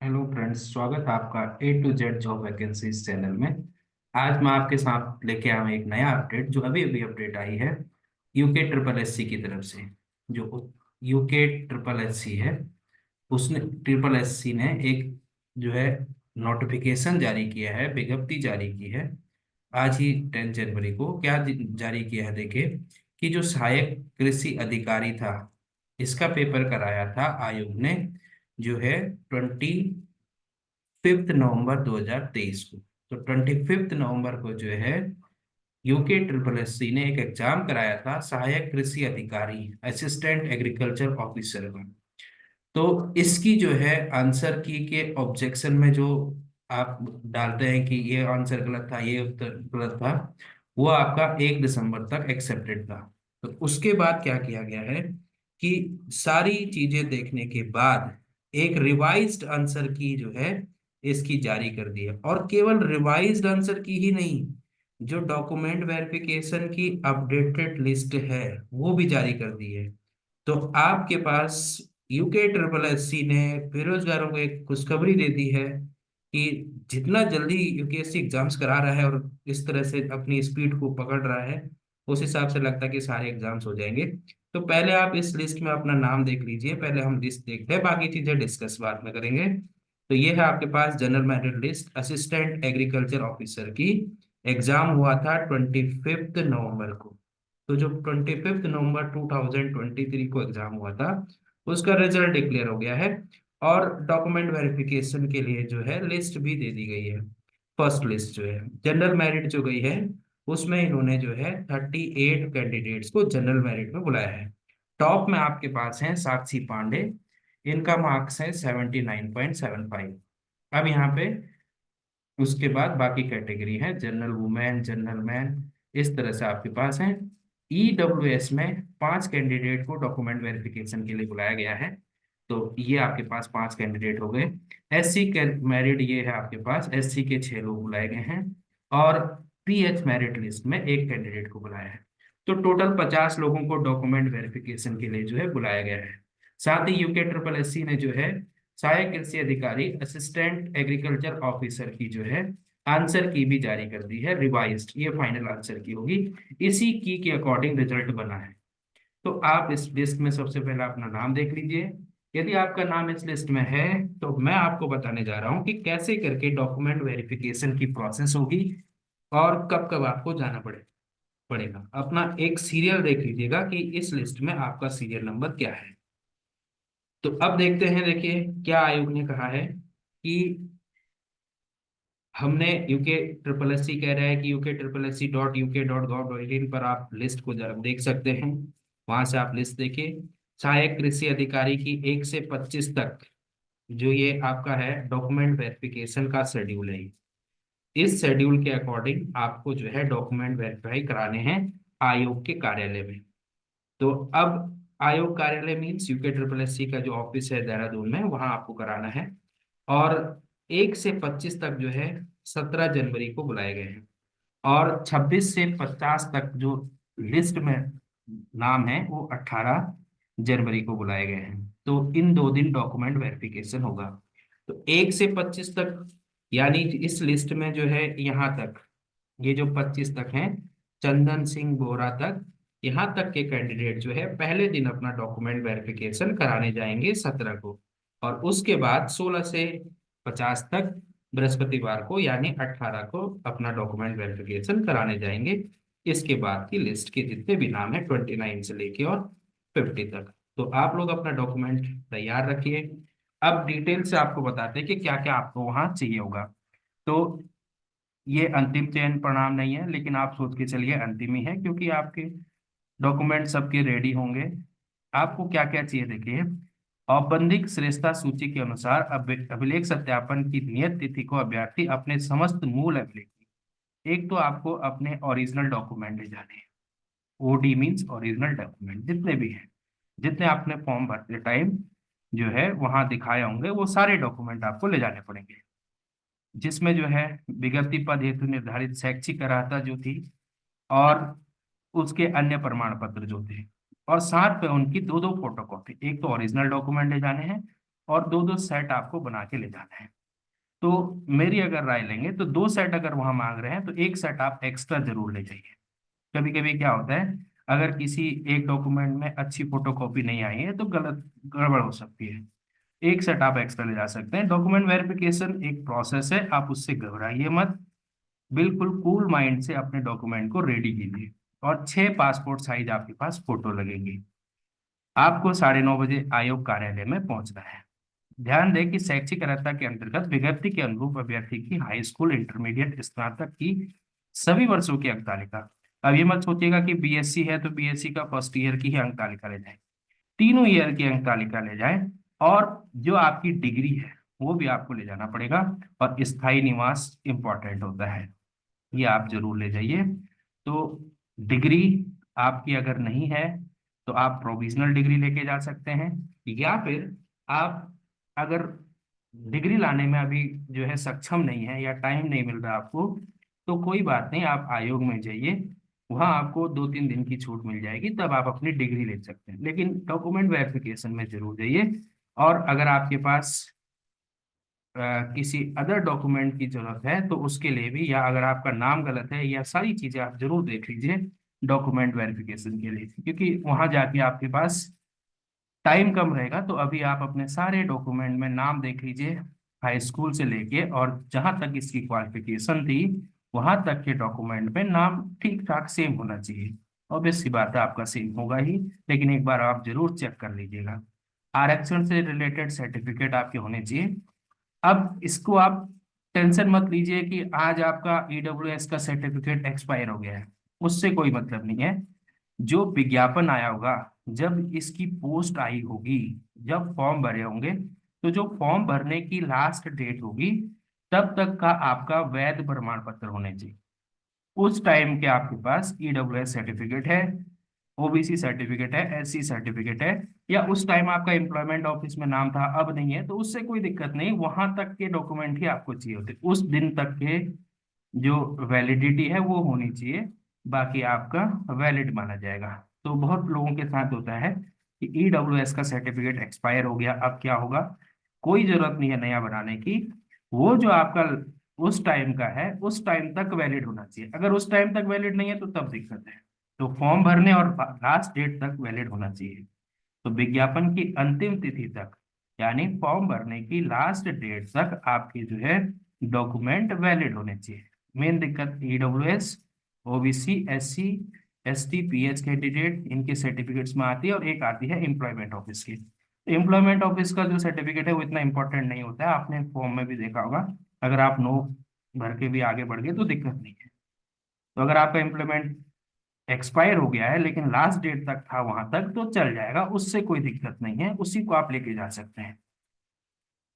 Hello friends, स्वागत है आपका A to Z job vacancies channel में। आज मैं आपके साथ लेके आया हूं एक नया अपडेट जो अभी अभी अपडेट आई है यूके ट्रिपल एस सी की तरफ से। जो यूके ट्रिपल एस सी है, उसने ट्रिपल एस सी ने एक जो है नोटिफिकेशन जारी किया है, विज्ञप्ति जारी की है आज ही 10 जनवरी को। क्या जारी किया है देखिए कि जो सहायक कृषि अधिकारी था, इसका पेपर कराया था आयोग ने जो है 25 नवंबर 2023 को। तो 25 नवंबर को जो है यूके ट्रिपल एस सी ने एक एग्जाम कराया था सहायक कृषि अधिकारी, असिस्टेंट एग्रीकल्चर ऑफिसर का। तो इसकी जो है आंसर की के ऑब्जेक्शन में जो आप डालते हैं कि ये आंसर गलत था, ये उत्तर गलत था, वो आपका 1 दिसंबर तक एक्सेप्टेड था। तो उसके बाद क्या किया गया है कि सारी चीजें देखने के बाद एक रिवाइज्ड आंसर की जो है इसकी जारी कर दी है। और केवल रिवाइज्ड आंसर की ही नहीं, जो डॉक्यूमेंट वेरिफिकेशन की अपडेटेड लिस्ट है वो भी जारी कर दी है। तो आपके पास यूके ट्रिपल एस सी ने बेरोजगारों को एक खुशखबरी दे दी है कि जितना जल्दी यूपीएससी एग्जाम्स करा रहा है और इस तरह से अपनी स्पीड को पकड़ रहा है, उस हिसाब से लगता है कि सारे एग्जाम्स हो जाएंगे। तो पहले आप इस लिस्ट में अपना नाम देख लीजिए, पहले हम लिस्ट देखते हैं, बाकी चीजें डिस्कस बाद में करेंगे। तो ये है आपके पास general merit list assistant agriculture officer की। एग्जाम हुआ था 25 नवंबर को। तो जो 25 नवंबर 2023 को एग्जाम हुआ था, उसका रिजल्ट डिक्लेयर हो गया है। और डॉक्यूमेंट वेरिफिकेशन के लिए जो है लिस्ट भी दे दी गई है। फर्स्ट लिस्ट जो है जनरल मेरिट जो गई है, उसमें इन्होंने जो है 38 कैंडिडेट्स को जनरल मेरिट में बुलाया है। टॉप में आपके पास है साक्षी पांडे, इनका मार्क्स है 79.75। अब यहाँ पे उसके बाद बाकी कैटेगरी है जनरल वुमेन, जनरल मैन, इस तरह से आपके पास है। ईडब्ल्यूएस में 5 कैंडिडेट को डॉक्यूमेंट वेरिफिकेशन के लिए बुलाया गया है। तो ये आपके पास 5 कैंडिडेट हो गए। एससी के मेरिट ये है आपके पास, एससी के 6 लोग बुलाए गए हैं। और पीएच मेरिट लिस्ट में 1 कैंडिडेट को बुलाया है। तो टोटल 50 लोगों को डॉक्यूमेंट वेरिफिकेशन के लिए जो है बुलाया गया है। साथ ही यूके ट्रिपल एस सी ने जो है सहायक कृषि अधिकारी, असिस्टेंट एग्रीकल्चर ऑफिसर की जो है आंसर की भी जारी कर दी है, रिवाइज्ड, ये फाइनल आंसर की होगी। इसी की के अकॉर्डिंग रिजल्ट बना है। तो आप इस लिस्ट में सबसे पहले अपना नाम देख लीजिए। यदि आपका नाम इस लिस्ट में है तो मैं आपको बताने जा रहा हूँ कि कैसे करके डॉक्यूमेंट वेरिफिकेशन की प्रोसेस होगी और कब कब आपको जाना पड़ेगा। अपना एक सीरियल देख लीजिएगा कि इस लिस्ट में आपका सीरियल नंबर क्या है। तो अब देखते हैं, देखिए क्या आयोग ने कहा है कि हमने यूके ट्रिपल एस सी कह रहा है कि uk.uk.gov.in पर आप लिस्ट को जरा देख सकते हैं। वहां से आप लिस्ट देखिए। सहायक कृषि अधिकारी की 1 से 25 तक जो ये आपका है डॉक्यूमेंट वेरिफिकेशन का शेड्यूल है। इस शेड्यूल के अकॉर्डिंग आपको जो है डॉक्यूमेंट वेरीफाई कराने हैं आयोग के कार्यालय में। तो अब आयोग कार्यालय means UK triple S C का जो ऑफिस है देहरादून में, वहां आपको कराना है। और 1 से 25 तक जो है 17 जनवरी को बुलाए गए हैं। और 26 से 50 तक जो लिस्ट में नाम है वो 18 जनवरी को बुलाए गए हैं। तो इन 2 दिन डॉक्यूमेंट वेरिफिकेशन होगा। तो 1 से 25 तक, यानी इस लिस्ट में जो है यहाँ तक, ये जो 25 तक हैं, चंदन सिंह बोरा तक, यहाँ तक के कैंडिडेट जो है पहले दिन अपना डॉक्यूमेंट वेरिफिकेशन कराने जाएंगे 17 को। और उसके बाद 16 से 50 तक बृहस्पतिवार को यानी 18 को अपना डॉक्यूमेंट वेरिफिकेशन कराने जाएंगे। इसके बाद की लिस्ट के जितने भी नाम है 29 से लेके और 50 तक। तो आप लोग अपना डॉक्यूमेंट तैयार रखिए। अब डिटेल से आपको बताते हैं कि क्या क्या आपको वहाँ चाहिए होगा। तो ये अंतिम चयन परिणाम नहीं है, लेकिन आप सोच के चलिए अंतिम ही है, क्योंकि आपके डॉक्यूमेंट सबके रेडी होंगे। आपको क्या क्या चाहिए देखिए। औपबंधिक श्रेष्ठता सूची के अनुसार अभिलेख सत्यापन की नियत तिथि को अभ्यर्थी अपने समस्त मूल अभिलेख, एक तो आपको अपने ओरिजिनल डॉक्यूमेंट ले जाने हैं। ओडी मीन्स ओरिजिनल डॉक्यूमेंट जितने भी हैं, जितने आपने फॉर्म भरते टाइम जो है वहां दिखाए होंगे, वो सारे डॉक्यूमेंट आपको ले जाने पड़ेंगे। जिसमें जो है विज्ञप्ति पद हेतु निर्धारित शैक्षिक अर्हता जो थी, और उसके अन्य प्रमाण पत्र जो थे, और साथ में उनकी 2 2 फोटोकॉपी। एक तो ओरिजिनल डॉक्यूमेंट ले जाने हैं और दो दो सेट आपको बना के ले जाना है। तो मेरी अगर राय लेंगे तो दो सेट अगर वहां मांग रहे हैं तो एक सेट आप एक्स्ट्रा जरूर ले जाइए। कभी कभी क्या होता है, अगर किसी एक डॉक्यूमेंट में अच्छी फोटोकॉपी नहीं आई है तो गलत गड़बड़ हो सकती है। एक सेट आप एक्स्ट्रा ले जा सकते हैं। डॉक्यूमेंट वेरिफिकेशन एक प्रोसेस है, आप उससे घबराइए मत। बिल्कुल कूल माइंड से अपने डॉक्यूमेंट को रेडी कीजिए। और 6 पासपोर्ट साइज आपके पास फोटो लगेंगी। आपको 9:30 बजे आयोग कार्यालय में पहुंचना है। ध्यान दें कि शैक्षिक अर्हता के अंतर्गत विज्ञप्ति के अनुरूप अभ्यर्थी की हाई स्कूल, इंटरमीडिएट, स्नातक की सभी वर्षों की अंक तालिका। अब ये मत सोचिएगा कि बीएससी है तो बीएससी का फर्स्ट ईयर की ही अंक तालिका ले जाए, तीनों ईयर की अंक तालिका ले जाए। और जो आपकी डिग्री है वो भी आपको ले जाना पड़ेगा। और स्थायी निवास इंपॉर्टेंट होता है, ये आप जरूर ले जाइए। तो डिग्री आपकी अगर नहीं है तो आप प्रोविजनल डिग्री लेके जा सकते हैं, या फिर आप अगर डिग्री लाने में अभी जो है सक्षम नहीं है या टाइम नहीं मिल रहा आपको, तो कोई बात नहीं, आप आयोग में जाइए। वहाँ आपको 2-3 दिन की छूट मिल जाएगी, तब आप अपनी डिग्री ले सकते हैं। लेकिन डॉक्यूमेंट वेरिफिकेशन में जरूर जाइए। और अगर आपके पास किसी अदर डॉक्यूमेंट की जरूरत है तो उसके लिए भी, या अगर आपका नाम गलत है, या सारी चीजें आप जरूर देख लीजिए डॉक्यूमेंट वेरिफिकेशन के लिए, क्योंकि वहां जाके आपके पास टाइम कम रहेगा। तो अभी आप अपने सारे डॉक्यूमेंट में नाम देख लीजिए, हाई स्कूल से लेके और जहां तक इसकी क्वालिफिकेशन थी वहां तक के डॉक्यूमेंट में नाम ठीक ठाक सेम होना चाहिए। ऑब्वियस सी बात है आपका सेम होगा ही, लेकिन एक बार आप जरूर चेक कर लीजिएगा। आरक्षण से रिलेटेड सर्टिफिकेट आपके होने चाहिए। अब इसको आप टेंशन मत लीजिए कि आज आपका ईडब्ल्यूएस का सर्टिफिकेट एक्सपायर हो गया है, उससे कोई मतलब नहीं है। जो विज्ञापन आया होगा, जब इसकी पोस्ट आई होगी, जब फॉर्म भरे होंगे, तो जो फॉर्म भरने की लास्ट डेट होगी तब तक का आपका वैध प्रमाण पत्र होने चाहिए। उस टाइम के आपके पास ईडब्ल्यूएस सर्टिफिकेट है, ओबीसी सर्टिफिकेट है, एससी सर्टिफिकेट है, या उस टाइम आपका एम्प्लॉयमेंट ऑफिस में नाम था अब नहीं है, तो उससे कोई दिक्कत नहीं, वहां तक के डॉक्यूमेंट ही आपको चाहिए होते, उस दिन तक के जो वैलिडिटी है वो होनी चाहिए। बाकी आपका वैलिड माना जाएगा। तो बहुत लोगों के साथ होता है कि ईडब्ल्यूएस का सर्टिफिकेट एक्सपायर हो गया, अब क्या होगा। कोई जरूरत नहीं है नया बनाने की, वो जो आपका उस टाइम का है उस टाइम तक वैलिड होना चाहिए। अगर उस टाइम तक वैलिड नहीं है तो तब दिक्कत है। तो फॉर्म भरने और लास्ट डेट तक वैलिड होना चाहिए। तो विज्ञापन की अंतिम तिथि तक, यानी फॉर्म भरने की लास्ट डेट तक आपके जो है डॉक्यूमेंट वैलिड होने चाहिए। मेन दिक्कत EWS, OBC, SC, ST, pH candidate, इनके सर्टिफिकेट्स में आती है। और एक आती है एम्प्लॉयमेंट ऑफिस की। एम्प्लॉयमेंट ऑफिस का जो सर्टिफिकेट है वो इतना इंपॉर्टेंट नहीं होता है, आपने फॉर्म में भी देखा होगा। अगर आप नो भर के भी आगे बढ़ गए तो दिक्कत नहीं है। तो अगर आपका एम्प्लॉयमेंट एक्सपायर हो गया है लेकिन लास्ट डेट तक था वहां तक, तो चल जाएगा, उससे कोई दिक्कत नहीं है, उसी को आप लेके जा सकते हैं।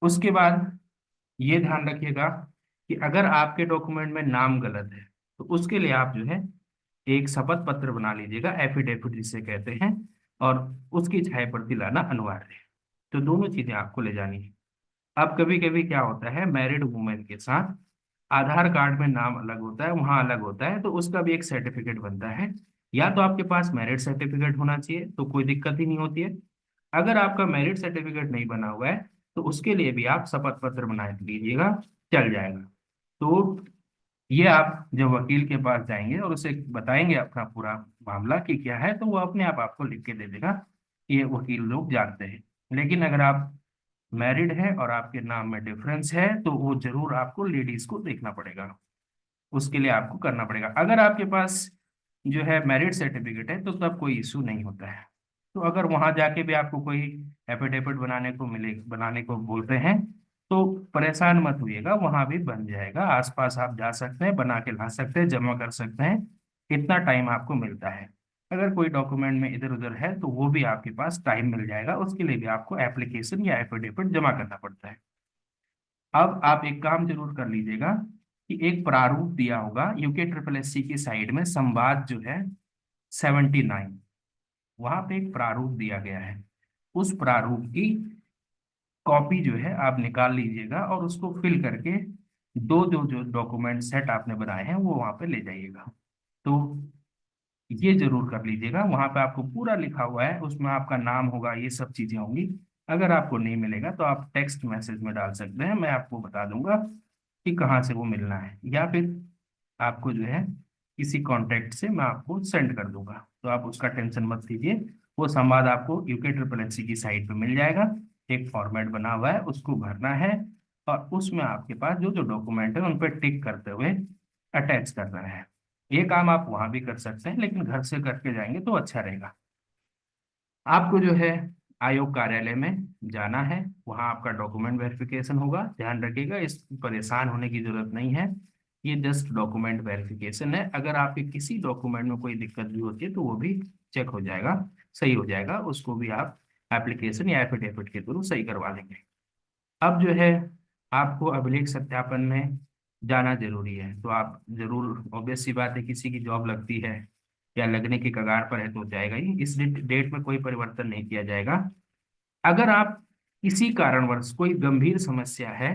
उसके बाद ये ध्यान रखिएगा कि अगर आपके डॉक्यूमेंट में नाम गलत है तो उसके लिए आप जो है एक शपथ पत्र बना लीजिएगा, एफिडेविट जिसे कहते हैं, और उसकी छाया प्रति लाना अनिवार्य है। तो दोनों चीजें आपको ले जानी है। अब कभी कभी क्या होता है, मैरिड वुमेन के साथ आधार कार्ड में नाम अलग होता है, वहां अलग होता है, तो उसका भी एक सर्टिफिकेट बनता है। या तो आपके पास मैरिड सर्टिफिकेट होना चाहिए तो कोई दिक्कत ही नहीं होती है। अगर आपका मैरिड सर्टिफिकेट नहीं बना हुआ है तो उसके लिए भी आप शपथ पत्र बना लीजिएगा, चल जाएगा। तो ये आप जब वकील के पास जाएंगे और उसे बताएंगे अपना पूरा मामला कि क्या है, तो वो अपने आप आपको लिख के दे देगा। ये वकील लोग जानते हैं। लेकिन अगर आप मैरिड है और आपके नाम में डिफरेंस है तो वो जरूर आपको लेडीज को देखना पड़ेगा, उसके लिए आपको करना पड़ेगा। अगर आपके पास जो है मैरिड सर्टिफिकेट है तो तब कोई इशू नहीं होता है। तो अगर वहां जाके भी आपको कोई एफिडेविट बनाने को बोलते हैं तो परेशान मत होइएगा, वहां भी बन जाएगा। आसपास आप जा सकते हैं, बना के ला सकते हैं, जमा कर सकते हैं। इतना टाइम आपको मिलता है। अगर कोई डॉक्यूमेंट में इधर उधर है तो वो भी आपके पास टाइम मिल जाएगा, उसके लिए भी आपको एप्लीकेशन या एफिडेविट जमा करना पड़ता है। अब आप एक काम जरूर कर लीजिएगा कि एक प्रारूप दिया होगा यूके ट्रिपल एस सी की साइड में, संवाद जो है 79, वहां पे एक प्रारूप दिया गया है। उस प्रारूप की कॉपी जो है आप निकाल लीजिएगा और उसको फिल करके दो दो जो डॉक्यूमेंट सेट आपने बनाए हैं वो वहां पे ले जाइएगा। तो ये जरूर कर लीजिएगा, वहां पे आपको पूरा लिखा हुआ है, उसमें आपका नाम होगा, ये सब चीजें होंगी। अगर आपको नहीं मिलेगा तो आप टेक्स्ट मैसेज में डाल सकते हैं, मैं आपको बता दूंगा कि कहाँ से वो मिलना है, या फिर आपको जो है किसी कांटेक्ट से मैं आपको सेंड कर दूंगा, तो आप उसका टेंशन मत लीजिए। वो संवाद आपको यूके ट्रिपल एस सी की साइट पे मिल जाएगा। एक फॉर्मेट बना हुआ है, उसको भरना है, और उसमें आपके पास जो जो डॉक्यूमेंट है उन पर टिक करते हुए अटैच करना है। ये काम आप वहां भी कर सकते हैं, लेकिन घर से करके जाएंगे तो अच्छा रहेगा। आपको जो है आयोग कार्यालय में जाना है, वहाँ आपका डॉक्यूमेंट वेरिफिकेशन होगा। ध्यान रखिएगा, इस परेशान होने की जरूरत नहीं है, ये जस्ट डॉक्यूमेंट वेरिफिकेशन है। अगर आपके किसी डॉक्यूमेंट में कोई दिक्कत भी होती है तो वो भी चेक हो जाएगा, सही हो जाएगा, उसको भी आप एप्लीकेशन या एफिडेविट के थ्रू सही करवा लेंगे। अब जो है आपको अभिलेख सत्यापन में जाना जरूरी है, तो आप जरूर, ऑब्वियस सी बात है, किसी की जॉब लगती है या लगने की कगार पर है तो जाएगा ही, इस डेट में कोई परिवर्तन नहीं किया जाएगा। अगर आप किसी कारणवश कोई गंभीर समस्या है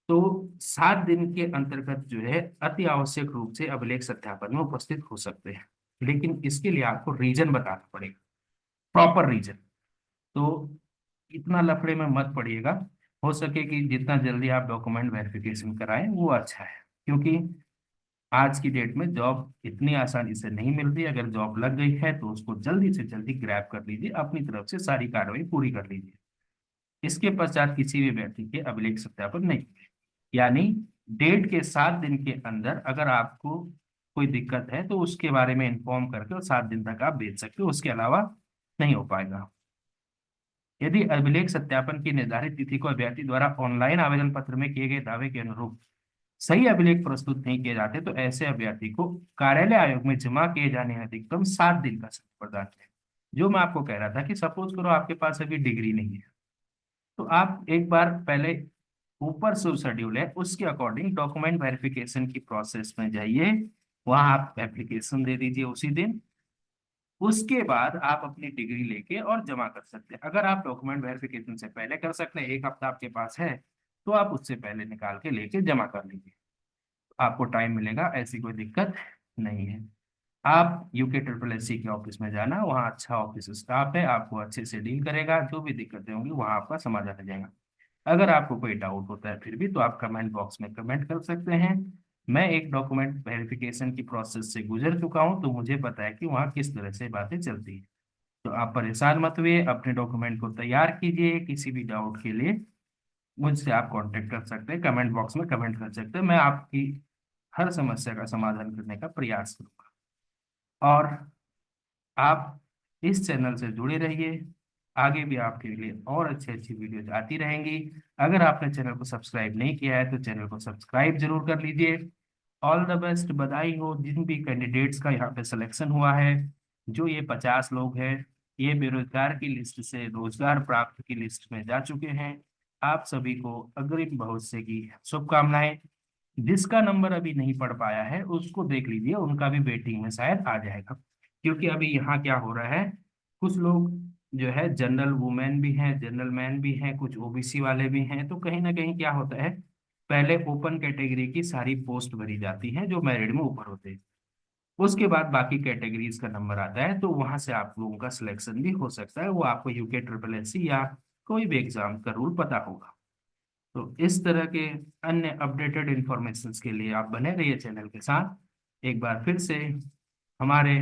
तो 7 दिन के अंतर्गत जो है अति आवश्यक रूप से अभिलेख सत्यापन में उपस्थित हो सकते हैं, लेकिन इसके लिए आपको रीजन बताना पड़ेगा, प्रॉपर रीजन। तो इतना लफड़े में मत पड़िएगा, हो सके कि जितना जल्दी आप डॉक्यूमेंट वेरिफिकेशन कराएं वो अच्छा है, क्योंकि आज की डेट में जॉब इतनी आसानी से नहीं मिलती। अगर जॉब लग गई है तो उसको जल्दी से जल्दी ग्रैब कर लीजिए, अपनी तरफ से सारी कार्रवाई पूरी कर लीजिए। इसके पश्चात किसी भी व्यक्ति के अभिलेख सत्यापन नहीं होंगे। यानी डेट के 7 दिन के अंदर अगर आपको कोई दिक्कत है तो उसके बारे में इन्फॉर्म करके और 7 दिन तक आप भेज सकते हो, उसके अलावा नहीं हो पाएगा। यदि अभिलेख सत्यापन की निर्धारित तिथि को अभ्यर्थी द्वारा ऑनलाइन आवेदन पत्र में किए गए दावे के अनुरूप सही अभिलेख प्रस्तुत नहीं किए जाते तो ऐसे अभ्यर्थी को कार्यालय आयोग में जमा किए जाने में अधिकतम 7 दिन का समय प्रदान है। जो मैं आपको कह रहा था कि सपोज करो आपके पास अभी डिग्री नहीं है, तो आप एक बार पहले ऊपर जो शेड्यूल है उसके अकॉर्डिंग डॉक्यूमेंट वेरिफिकेशन की प्रोसेस में जाइए, वहां आप एप्लीकेशन दे दीजिए उसी दिन। उसके बाद आप अपनी डिग्री लेके और जमा कर सकते हैं। अगर आप डॉक्यूमेंट वेरिफिकेशन से पहले कर सकते हैं, 1 हफ्ता आपके पास है, तो आप उससे पहले निकाल के लेके जमा कर लीजिए, आपको टाइम मिलेगा, ऐसी कोई दिक्कत नहीं है। आप यूके ट्रिपल एस सी के ऑफिस में जाना, वहाँ अच्छा ऑफिस स्टाफ है, आपको अच्छे से डील करेगा, जो भी दिक्कतें होंगी वहाँ आपका समाधान हो जाएगा। अगर आपको कोई डाउट होता है फिर भी, तो आप कमेंट बॉक्स में कमेंट कर सकते हैं। मैं एक डॉक्यूमेंट वेरिफिकेशन की प्रोसेस से गुजर चुका हूँ, तो मुझे पता है कि वहाँ किस तरह से बातें चलती है। तो आप परेशान मत हुए, अपने डॉक्यूमेंट को तैयार कीजिए। किसी भी डाउट के लिए मुझसे आप कांटेक्ट कर सकते हैं, कमेंट बॉक्स में कमेंट कर सकते हैं, मैं आपकी हर समस्या का समाधान करने का प्रयास करूंगा। और आप इस चैनल से जुड़े रहिए, आगे भी आपके लिए और अच्छी अच्छी वीडियोज आती रहेंगी। अगर आपने चैनल को सब्सक्राइब नहीं किया है तो चैनल को सब्सक्राइब जरूर कर लीजिए। ऑल द बेस्ट, बधाई हो जिन भी कैंडिडेट्स का यहाँ पे सिलेक्शन हुआ है। जो ये 50 लोग हैं, ये बेरोजगार की लिस्ट से रोजगार प्राप्त की लिस्ट में जा चुके हैं। आप सभी को अग्रिम भविष्य की शुभकामनाएं। जिसका नंबर अभी नहीं पढ़ पाया है उसको देख लीजिए, उनका भी वेटिंग में शायद आ जाएगा। क्योंकि अभी यहाँ क्या हो रहा है, कुछ लोग जो है जनरल वुमेन भी हैं, जनरल मैन भी हैं, कुछ ओबीसी वाले भी हैं, तो कहीं ना कहीं क्या होता है, पहले ओपन कैटेगरी की सारी पोस्ट भरी जाती हैं जो मेरिट में ऊपर होते हैं, उसके बाद बाकी कैटेगरीज का नंबर आता है, तो वहां से आप लोगों का सिलेक्शन भी हो सकता है। वो आपको यूके ट्रिपल एस सी या कोई भी एग्जाम का रूल पता होगा। तो इस तरह के अन्य अपडेटेड इंफॉर्मेशन के लिए आप बने रहिए चैनल के साथ। एक बार फिर से हमारे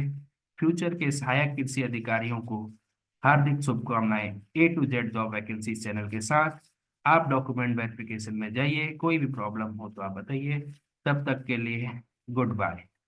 फ्यूचर के सहायक कृषि अधिकारियों को हार्दिक शुभकामनाएं। A to Z job vacancy channel के साथ आप डॉक्यूमेंट वेरिफिकेशन में जाइए, कोई भी प्रॉब्लम हो तो आप बताइए। तब तक के लिए गुड बाय।